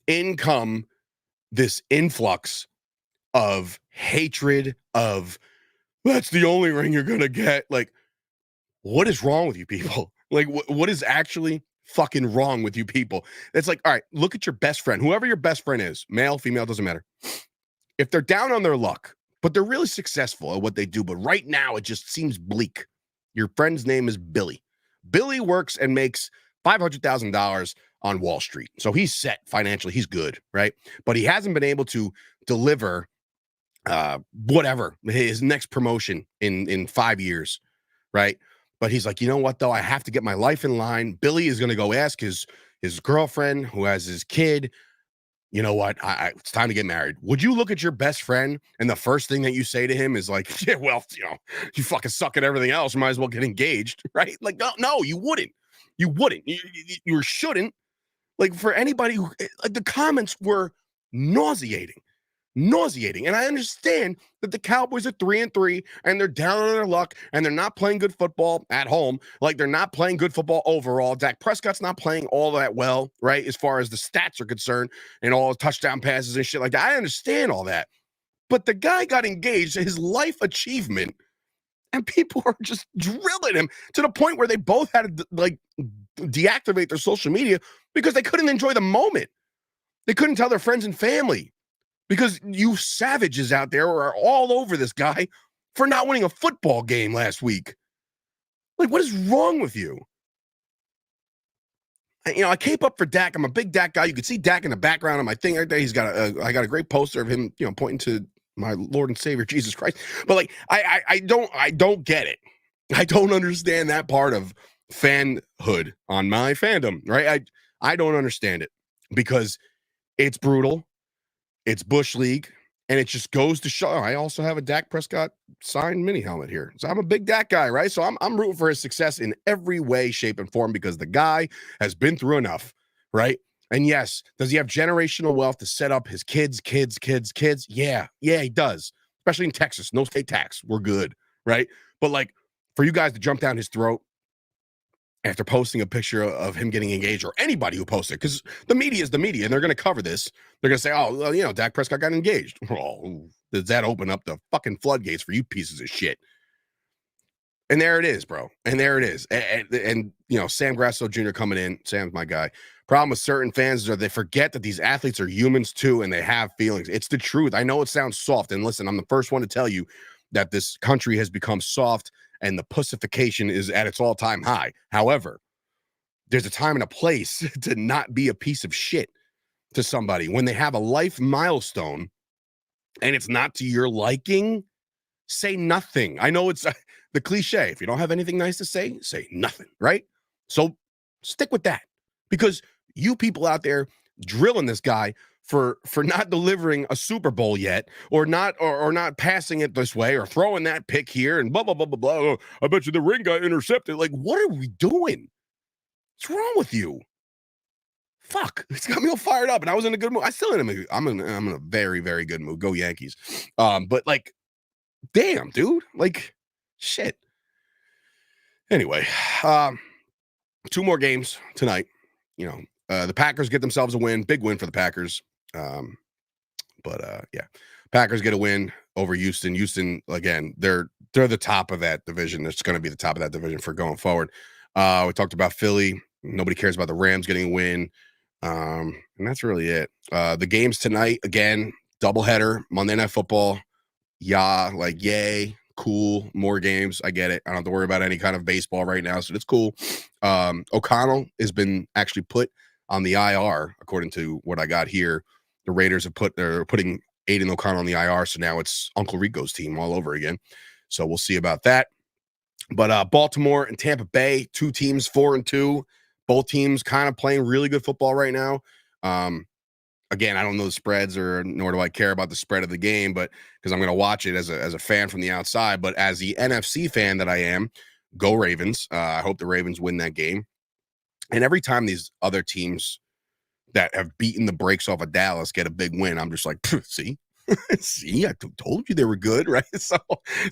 in come this influx of hatred of that's the only ring you're gonna get. Like, what is wrong with you people? Like, what is actually fucking wrong with you people? It's like, all right, look at your best friend, whoever your best friend is, male, female, doesn't matter. If they're down on their luck, but they're really successful at what they do, but right now it just seems bleak. Your friend's name is Billy. Billy works and makes $500,000 on Wall Street. So he's set financially. He's good, right? But he hasn't been able to deliver whatever, his next promotion in 5 years, right? But he's like, you know what, though? I have to get my life in line. Billy is going to go ask his girlfriend who has his kid, you know what? It's time to get married. Would you look at your best friend and the first thing that you say to him is like, yeah, well, you fucking suck at everything else. You might as well get engaged, right? Like, no, you wouldn't. You wouldn't. You shouldn't. Like, for anybody who, like, the comments were nauseating. And I understand that the Cowboys are 3-3 and they're down on their luck and they're not playing good football at home. Like, they're not playing good football overall. Dak Prescott's not playing all that well, right? As far as the stats are concerned and all the touchdown passes and shit like that. I understand all that. But the guy got engaged, his life achievement, and people are just drilling him to the point where they both had to, like, deactivate their social media because they couldn't enjoy the moment. They couldn't tell their friends and family because you savages out there are all over this guy for not winning a football game last week. Like, what is wrong with you? I cape up for Dak. I'm a big Dak guy. You can see Dak in the background on my thing right there. I got a great poster of him, pointing to my Lord and Savior Jesus Christ. But like, I don't get it. I don't understand that part of fanhood on my fandom, right? I don't understand it because it's brutal. It's Bush League, and it just goes to show. I also have a Dak Prescott signed mini helmet here. So I'm a big Dak guy, right? So I'm rooting for his success in every way, shape, and form because the guy has been through enough, right? And yes, does he have generational wealth to set up his kids? Yeah, he does. Especially in Texas, no state tax. We're good, right? But like, for you guys to jump down his throat after posting a picture of him getting engaged, or anybody who posted, because the media is the media, and they're going to cover this. They're going to say, oh, well, Dak Prescott got engaged. Oh, does that open up the fucking floodgates for you pieces of shit? And there it is, bro. And there it is. And Sam Grasso Jr. coming in. Sam's my guy. Problem with certain fans is that they forget that these athletes are humans too, and they have feelings. It's the truth. I know it sounds soft. And listen, I'm the first one to tell you that this country has become soft and the pussification is at its all-time high. However, there's a time and a place to not be a piece of shit to somebody when they have a life milestone and it's not to your liking. Say nothing. I know it's the cliche. If you don't have anything nice to say nothing, right? So stick with that, because you people out there drilling this guy for not delivering a Super Bowl yet, or not passing it this way, or throwing that pick here and blah blah blah blah blah. Oh, I bet you the ring got intercepted. Like, what are we doing? What's wrong with you? Fuck, it's got me all fired up, and I was in a good mood. I still in a mood. I'm in a very, very good mood. Go Yankees. But like, damn, dude, like, shit. Anyway, 2 more games tonight. The Packers get themselves a win. Big win for the Packers. Yeah, Packers get a win over Houston. Houston, again, they're the top of that division. It's going to be the top of that division for going forward. We talked about Philly. Nobody cares about the Rams getting a win. And that's really it. The games tonight, again, doubleheader, Monday Night Football. Yeah, like, yay, cool, more games. I get it. I don't have to worry about any kind of baseball right now, so it's cool. O'Connell has been actually put on the IR, according to what I got here. The Raiders they're putting Aiden O'Connell on the IR, so now it's Uncle Rico's team all over again. So we'll see about that. But Baltimore and Tampa Bay, 2 teams, 4-2. Both teams kind of playing really good football right now. Again, I don't know the spreads, nor do I care about the spread of the game, but because I'm going to watch it as a fan from the outside. But as the NFC fan that I am, go Ravens. I hope the Ravens win that game. And every time these other teams that have beaten the brakes off of Dallas get a big win, I'm just like, see, I told you they were good, right? So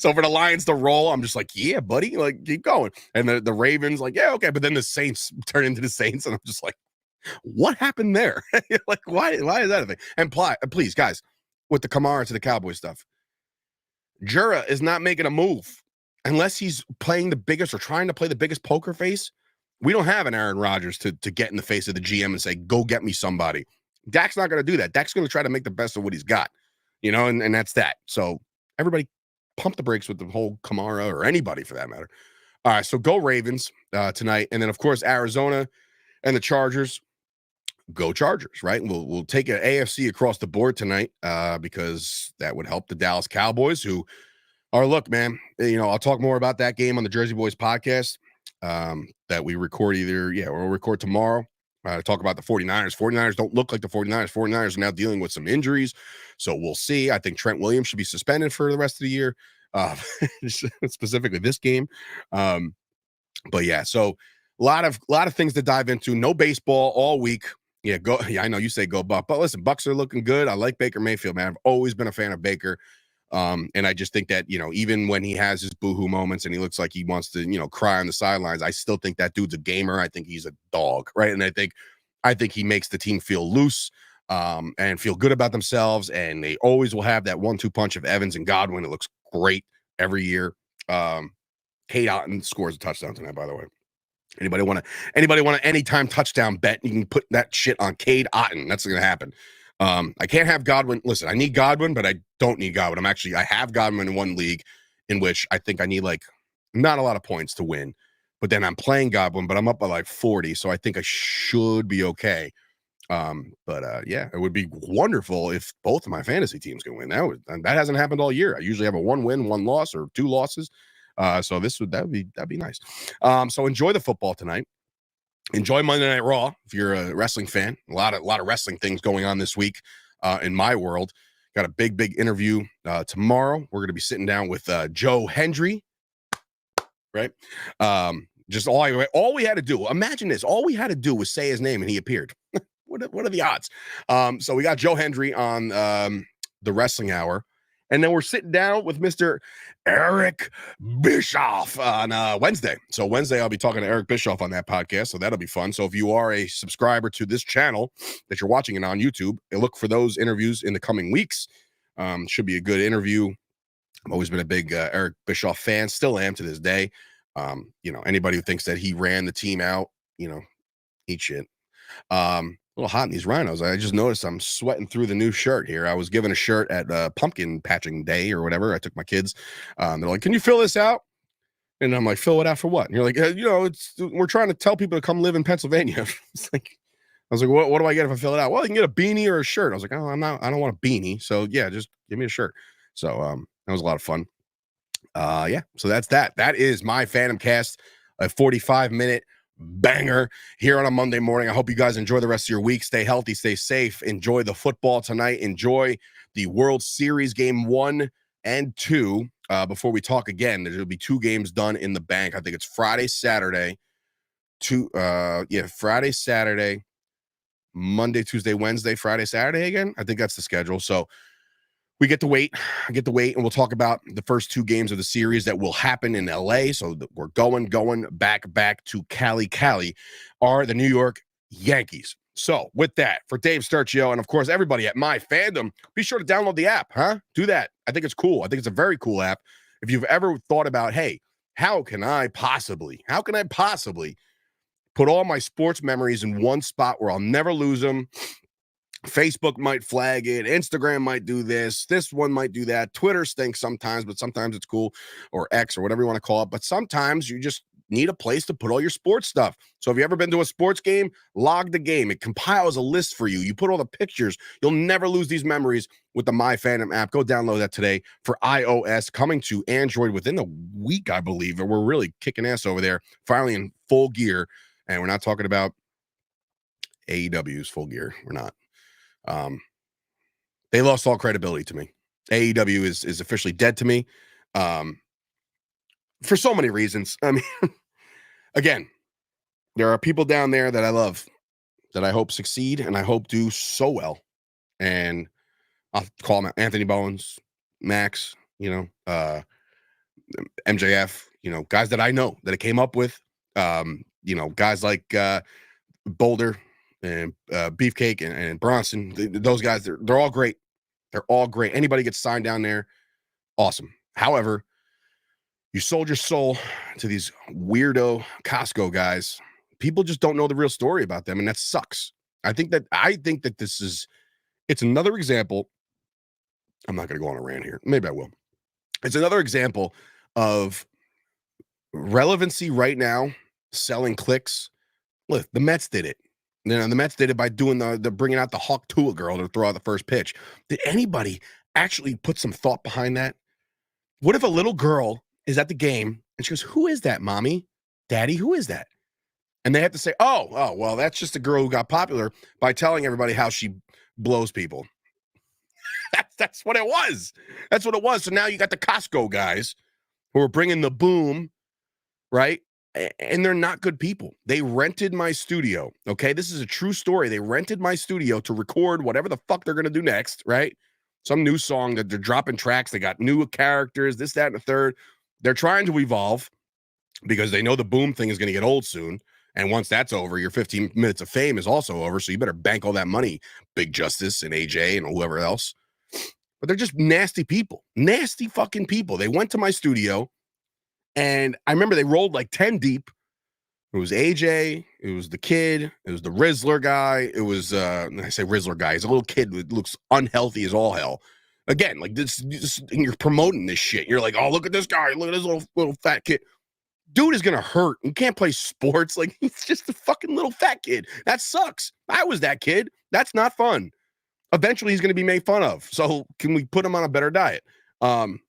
for the Lions to roll, I'm just like, yeah, buddy, like, keep going. And the Ravens, like, yeah, okay. But then the Saints turn into the Saints, and I'm just like, what happened there? Like, why is that a thing? And please, guys, with the Kamara to the Cowboys stuff, Jura is not making a move unless he's playing the biggest or trying to play the biggest poker face. We don't have an Aaron Rodgers to get in the face of the GM and say, go get me somebody. Dak's not going to do that. Dak's going to try to make the best of what he's got, and that's that. So everybody pump the brakes with the whole Kamara or anybody for that matter. All right, so go Ravens tonight. And then, of course, Arizona and the Chargers. Go Chargers, right? We'll take an AFC across the board tonight because that would help the Dallas Cowboys, who are, look, man, I'll talk more about that game on the Jersey Boys podcast that we record we'll record tomorrow. Talk about the 49ers. 49ers don't look like the 49ers. 49ers are now dealing with some injuries, so we'll see. I think Trent Williams should be suspended for the rest of the year, specifically this game. But yeah, so a lot of things to dive into. No baseball all week. Yeah, go. Yeah, I know you say go Buck, but listen, Bucks are looking good. I like Baker Mayfield, man. I've always been a fan of Baker. And I just think that, even when he has his boohoo moments and he looks like he wants to, cry on the sidelines, I still think that dude's a gamer. I think he's a dog, right? And I think he makes the team feel loose and feel good about themselves. And they always will have that 1-2 punch of Evans and Godwin. It looks great every year. Cade Otton scores a touchdown tonight, by the way. Anybody want to anytime touchdown bet? You can put that shit on Cade Otton. That's going to happen. I can't have Godwin. Listen, I need Godwin, but I don't need Godwin. I have Godwin in one league in which I think I need not a lot of points to win, but then I'm playing Godwin, but I'm up by 40. So I think I should be okay. Yeah, it would be wonderful if both of my fantasy teams can win. That hasn't happened all year. I usually have a 1 win, 1 loss or 2 losses. So that'd be nice. So enjoy the football tonight. Enjoy Monday Night Raw if you're a wrestling fan. A lot of wrestling things going on this week in my world. Got a big interview tomorrow. We're going to be sitting down with Joe Hendry, right? Just all we had to do. Imagine this. All we had to do was say his name and he appeared. What are the odds? So we got Joe Hendry on the Wrestling Hour. And then we're sitting down with Mr. Eric Bischoff on Wednesday. So Wednesday, I'll be talking to Eric Bischoff on that podcast. So that'll be fun. So if you are a subscriber to this channel that you're watching it on YouTube, look for those interviews in the coming weeks. Should be a good interview. I've always been a big Eric Bischoff fan. Still am to this day. Anybody who thinks that he ran the team out, eat shit. A little hot in these rhinos. I just noticed I'm sweating through the new shirt here. I was given a shirt at pumpkin patching day or whatever. I took my kids. They're like, can you fill this out? And I'm like, fill it out for what? And you're like, we're trying to tell people to come live in Pennsylvania. I was like, what do I get if I fill it out? Well, you can get a beanie or a shirt. I was like, oh, I don't want a beanie. So yeah, just give me a shirt. So that was a lot of fun. Yeah. So that's that. That is my Phantom Cast, a 45-minute banger here on a Monday morning. I hope you guys enjoy the rest of your week. Stay healthy, stay safe. Enjoy the football tonight. Enjoy the World Series game 1 and 2. Before we talk again, there'll be 2 games done in the bank. I think it's Friday, Saturday. Friday, Saturday, Monday, Tuesday, Wednesday, Friday, Saturday again. I think that's the schedule. So we get to wait, and we'll talk about the first 2 games of the series that will happen in LA. So we're going back to Cali are the New York Yankees. So with that, for Dave Sturcio and of course everybody at My Fandom, be sure to download the app, Do that. I think it's cool. I think it's a very cool app. If you've ever thought about, hey, how can I possibly put all my sports memories in one spot where I'll never lose them? Facebook might flag it. Instagram might do this. This one might do that. Twitter stinks sometimes, but sometimes it's cool, or X or whatever you want to call it. But sometimes you just need a place to put all your sports stuff. So if you ever been to a sports game, log the game. It compiles a list for you. You put all the pictures. You'll never lose these memories with the My Fandom app. Go download that today for iOS, coming to Android within a week, I believe. And we're really kicking ass over there, finally in full gear. And we're not talking about AEW's full gear. We're not. They lost all credibility to me. AEW is officially dead to me. For so many reasons. I mean, again, there are people down there that I love, that I hope succeed, and I hope do so well. And I'll call them Anthony Bowens, Max, MJF, guys that I know that I came up with, guys like Boulder and Beefcake and Bronson. Those guys, they're all great. They're all great. Anybody gets signed down there, awesome. However, you sold your soul to these weirdo Costco guys. People just don't know the real story about them, and that sucks. I think that it's another example. I'm not going to go on a rant here. Maybe I will. It's another example of relevancy right now, selling clicks. Look, the Mets did it. The Mets did it by doing the bringing out the Hawk Tua girl to throw out the first pitch. Did anybody actually put some thought behind that? What if a little girl is at the game and she goes, "Who is that, mommy? Daddy, who is that?" And they have to say, oh, well, that's just a girl who got popular by telling everybody how she blows people. That's what it was. That's what it was. So now you got the Costco guys who are bringing the boom, right? And they're not good people. They rented my studio, okay? This is a true story. They rented my studio to record whatever the fuck they're going to do next, right? Some new song that they're dropping tracks. They got new characters, this, that, and the third. They're trying to evolve because they know the boom thing is going to get old soon. And once that's over, your 15 minutes of fame is also over. So you better bank all that money, Big Justice and AJ and whoever else. But they're just nasty people. Nasty fucking people. They went to my studio, and I remember they rolled like 10 deep. It was AJ. It was the kid. It was the Rizzler guy. It was, I say Rizzler guy. He's a little kid that looks unhealthy as all hell. Again, like this you're promoting this shit. You're like, oh, look at this guy. Look at this little fat kid. Dude is going to hurt. You can't play sports. Like, he's just a fucking little fat kid. That sucks. I was that kid. That's not fun. Eventually, he's going to be made fun of. So can we put him on a better diet? And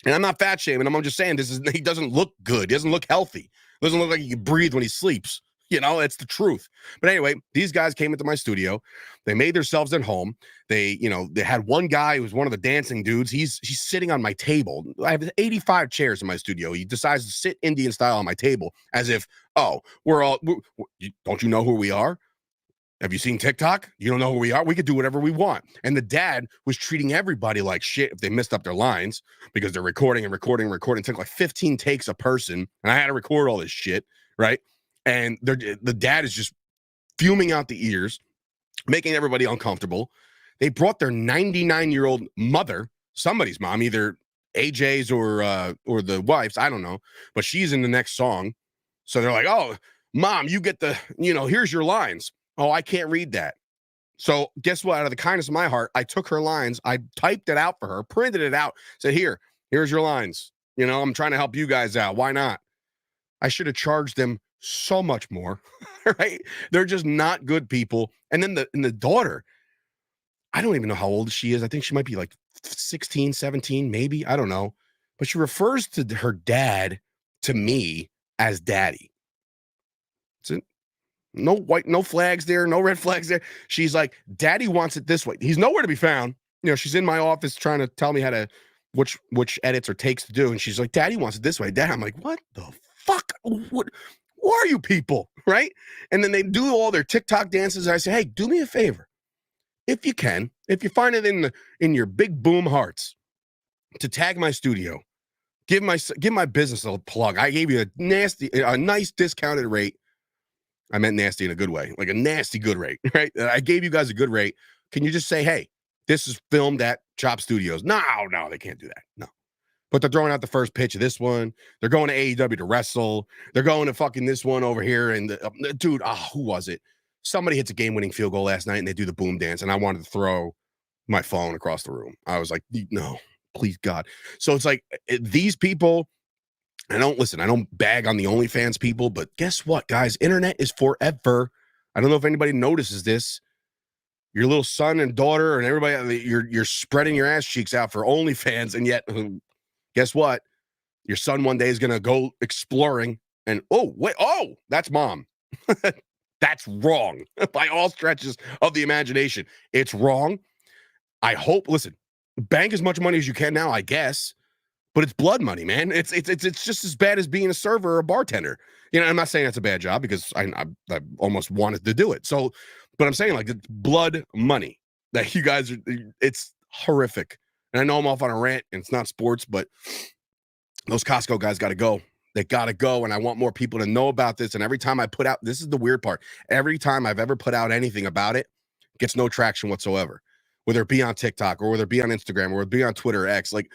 I'm not fat shaming him. I'm just saying he doesn't look good. He doesn't look healthy. He doesn't look like he can breathe when he sleeps. It's the truth. But anyway, these guys came into my studio. They made themselves at home. They had one guy who was one of the dancing dudes. He's sitting on my table. I have 85 chairs in my studio. He decides to sit Indian style on my table as if, don't you know who we are? Have you seen TikTok? You don't know who we are? We could do whatever we want. And the dad was treating everybody like shit if they messed up their lines because they're recording. It took like 15 takes a person. And I had to record all this shit, right? And the dad is just fuming out the ears, making everybody uncomfortable. They brought their 99-year-old mother, somebody's mom, either AJ's or the wife's, I don't know. But she's in the next song. So they're like, oh, mom, you get here's your lines. Oh, I can't read that. So guess what? Out of the kindness of my heart, I took her lines. I typed it out for her, printed it out, said, here's your lines. I'm trying to help you guys out. Why not? I should have charged them so much more, right? They're just not good people. And then the daughter, I don't even know how old she is. I think she might be like 16, 17, maybe. I don't know. But she refers to her dad to me as daddy. No flags there, no red flags there. She's like, daddy wants it this way. He's nowhere to be found. She's in my office trying to tell me which edits or takes to do. And she's like, daddy wants it this way. Dad, I'm like, what the fuck? What? Who are you people? Right? And then they do all their TikTok dances. And I say, hey, do me a favor. If you can, if you find it in your big boom hearts to tag my studio, give my business a plug. I gave you a nice discounted rate. I meant nasty in a good way, like a nasty good rate, right? I gave you guys a good rate. Can you just say, hey, this is filmed at Chop Studios? No, they can't do that. No. But they're throwing out the first pitch of this one. They're going to AEW to wrestle. They're going to fucking this one over here. And dude, who was it? Somebody hits a game-winning field goal last night, and they do the boom dance, and I wanted to throw my phone across the room. I was like, no, please, God. So it's like these people, I don't bag on the OnlyFans people, but guess what, guys? Internet is forever. I don't know if anybody notices this. Your little son and daughter and everybody, you're spreading your ass cheeks out for OnlyFans, and yet, guess what? Your son one day is going to go exploring, and that's mom. That's wrong by all stretches of the imagination. It's wrong. I hope, listen, bank as much money as you can now, I guess, but it's blood money, man. It's just as bad as being a server or a bartender. I'm not saying that's a bad job because I almost wanted to do it. So, but I'm saying, like, it's blood money that you guys are, it's horrific. And I know I'm off on a rant and it's not sports, but those Costco guys got to go. They got to go. And I want more people to know about this. And every time I put out, this is the weird part. Every time I've ever put out anything about it, gets no traction whatsoever. Whether it be on TikTok or whether it be on Instagram or whether it be on Twitter or X, like,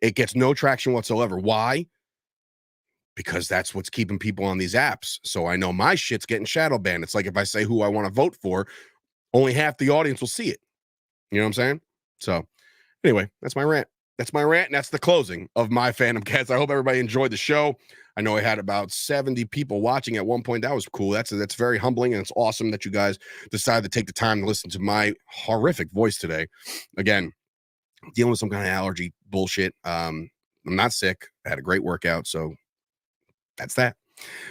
it gets no traction whatsoever. Why? Because that's what's keeping people on these apps. So I know my shit's getting shadow banned. It's like if I say who I want to vote for, only half the audience will see it. You know what I'm saying? So anyway, that's my rant. That's my rant, and that's the closing of my Phantom Cats. I hope everybody enjoyed the show. I know I had about 70 people watching at one point. That was cool. That's very humbling, and it's awesome that you guys decided to take the time to listen to my horrific voice today. Again, dealing with some kind of allergy bullshit. I'm not sick. I had a great workout, so that's that.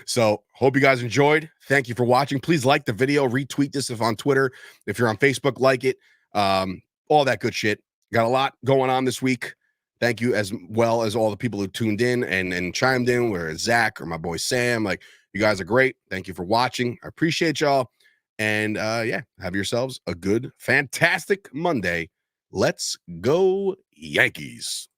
So hope you guys enjoyed. Thank you for watching. Please like the video, retweet this if on Twitter. If you're on Facebook, like it. All that good shit. Got a lot going on this week. Thank you as well as all the people who tuned in and chimed in, whether it's Zach or my boy Sam. Like, you guys are great. Thank you for watching. I appreciate y'all. And have yourselves a good, fantastic Monday. Let's go Yankees.